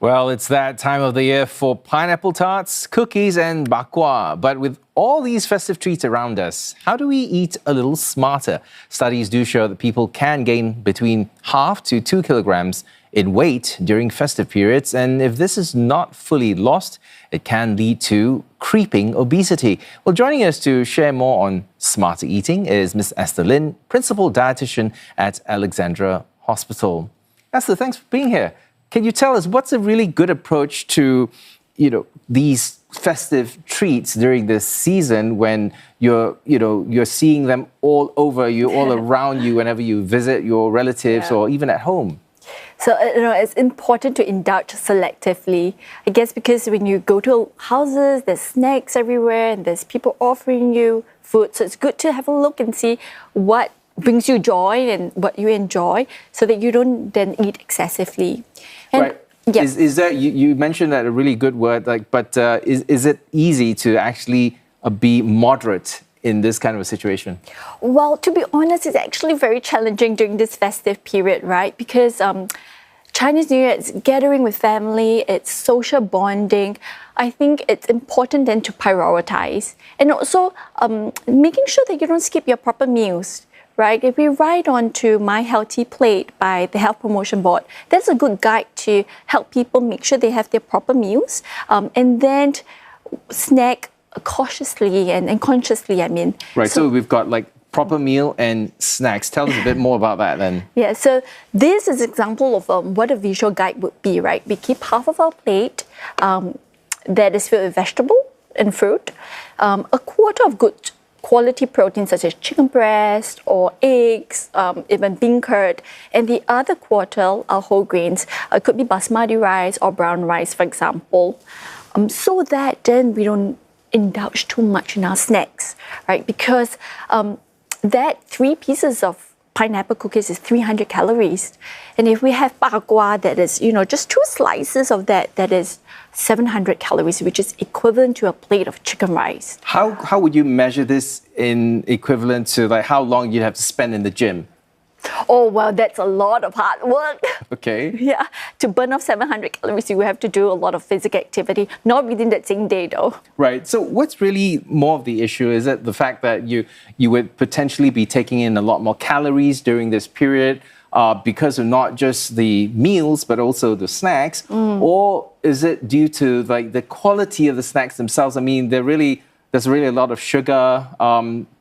Well, it's that time of the year for pineapple tarts, cookies and bakwa. But with all these festive treats around us, how do we eat a little smarter? Studies do show that people can gain between 1/2 to 2 kilograms in weight during festive periods. And if this is not fully lost, it can lead to creeping obesity. Well, joining us to share more on smarter eating is Miss Esther Lin, Principal Dietitian at Alexandra Hospital. Esther, thanks for being here. Can you tell us what's a really good approach to, these festive treats during this season when you're seeing them all over you, all around you whenever you visit your relatives or even at home? So, it's important to indulge selectively. I guess because when you go to houses, there's snacks everywhere and there's people offering you food. So it's good to have a look and see what brings you joy and what you enjoy so that you don't then eat excessively. And right. Yeah. Is that, you mentioned that a really good word, but is it easy to actually be moderate in this kind of a situation? Well, to be honest, it's actually very challenging during this festive period, right? Because Chinese New Year, it's gathering with family, it's social bonding. I think it's important then to prioritize and also making sure that you don't skip your proper meals. Right? If we write on to My Healthy Plate by the Health Promotion Board, that's a good guide to help people make sure they have their proper meals and then snack cautiously and consciously, I mean. Right, so we've got proper meal and snacks. Tell us a bit more about that then. Yeah, so this is an example of what a visual guide would be, right? We keep half of our plate that is filled with vegetable and fruit, a quarter of good quality protein such as chicken breast or eggs, even bean curd, and the other quarter are whole grains. It could be basmati rice or brown rice, for example, so that then we don't indulge too much in our snacks, right? Because that 3 pieces of pineapple cookies is 300 calories. And if we have bakwa, that is, just 2 slices of that is 700 calories, which is equivalent to a plate of chicken rice. How would you measure this in equivalent to how long you have to spend in the gym? Oh, well, that's a lot of hard work. Okay. Yeah. To burn off 700 calories, you have to do a lot of physical activity, not within that same day, though. Right. So what's really more of the issue? Is it the fact that you would potentially be taking in a lot more calories during this period because of not just the meals, but also the snacks? Or is it due to the quality of the snacks themselves? I mean, there's really a lot of sugar,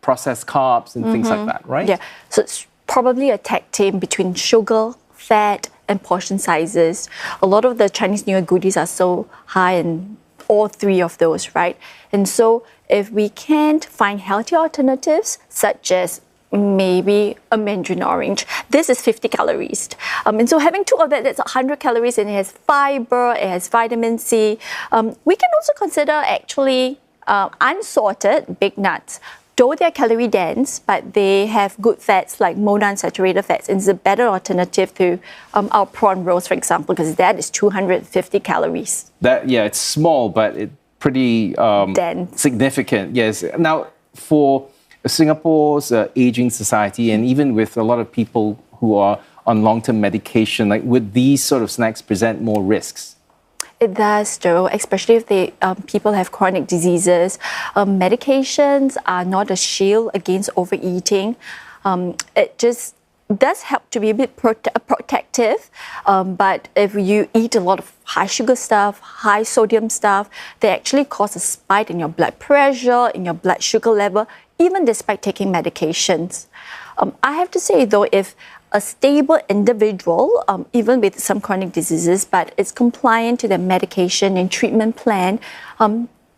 processed carbs and things like that, right? Yeah. So it's probably a tag team between sugar, fat, and portion sizes. A lot of the Chinese New Year goodies are so high in all 3 of those, right? And so if we can't find healthy alternatives, such as maybe a mandarin orange, this is 50 calories. And so having 2 of that, that's 100 calories, and it has fiber, it has vitamin C. We can also consider actually unsalted big nuts. Though they're calorie dense, but they have good fats like monounsaturated fats, and it's a better alternative to our prawn rolls, for example, because that is 250 calories. It's small, but it's pretty dense. Significant. Yes. Now, for Singapore's aging society, and even with a lot of people who are on long-term medication, would these sort of snacks present more risks? It does, Joe, especially if people have chronic diseases. Medications are not a shield against overeating. It just does help to be a bit protective. But if you eat a lot of high sugar stuff, high sodium stuff, they actually cause a spike in your blood pressure, in your blood sugar level, even despite taking medications. I have to say, though, if a stable individual, even with some chronic diseases, but is compliant to the medication and treatment plan,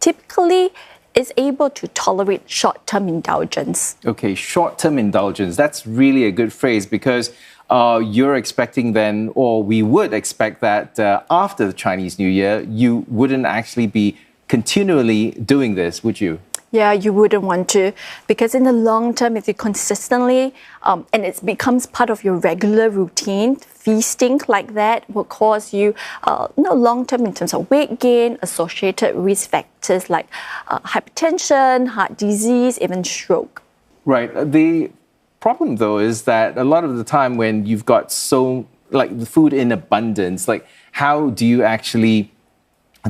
typically is able to tolerate short-term indulgence. Okay, short-term indulgence. That's really a good phrase because you're expecting then, or we would expect that after the Chinese New Year, you wouldn't actually be continually doing this, would you? Yeah, you wouldn't want to, because in the long term, if you consistently, and it becomes part of your regular routine, feasting like that will cause you, long term in terms of weight gain, associated risk factors like hypertension, heart disease, even stroke. Right. The problem, though, is that a lot of the time when you've got the food in abundance, how do you actually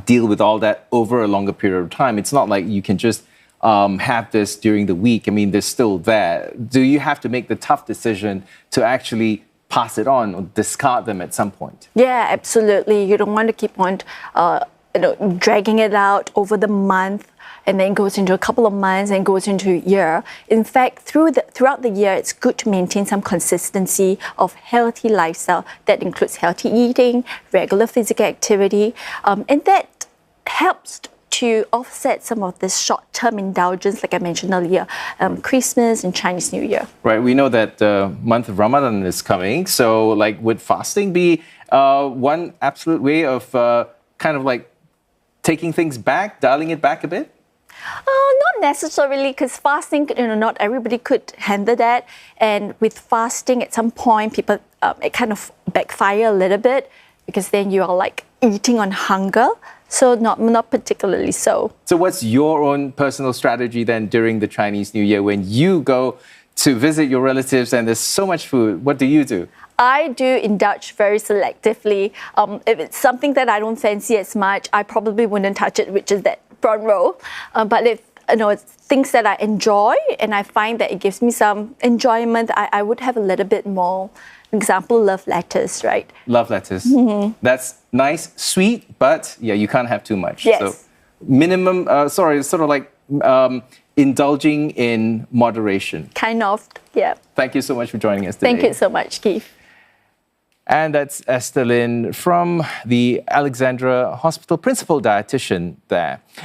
deal with all that over a longer period of time? It's not like you can just have this during the week. I mean, they're still there. Do you have to make the tough decision to actually pass it on or discard them at some point? Yeah, absolutely. You don't want to keep on dragging it out over the month, and then goes into a couple of months and goes into a year. In fact, throughout the year, it's good to maintain some consistency of healthy lifestyle that includes healthy eating, regular physical activity, and that helps to offset some of this short-term indulgence, like I mentioned earlier, Christmas and Chinese New Year. Right. We know that the month of Ramadan is coming. So, like, would fasting be one absolute way of kind of like taking things back, dialing it back a bit? Not necessarily, because fasting, not everybody could handle that. And with fasting, at some point, people it kind of backfire a little bit, because then you are like eating on hunger. So not particularly so. So what's your own personal strategy then during the Chinese New Year when you go to visit your relatives and there's so much food? What do you do? I do indulge very selectively. If it's something that I don't fancy as much, I probably wouldn't touch it, which is that front row. But if it's things that I enjoy and I find that it gives me some enjoyment, I would have a little bit more. For example, love lettuce, right? Love lettuce. Mm-hmm. That's nice, sweet, but yeah, you can't have too much. Yes. So minimum, sort of like indulging in moderation. Kind of, yeah. Thank you so much for joining us today. Thank you so much, Keith. And that's Esther Lin from the Alexandra Hospital, principal dietitian there.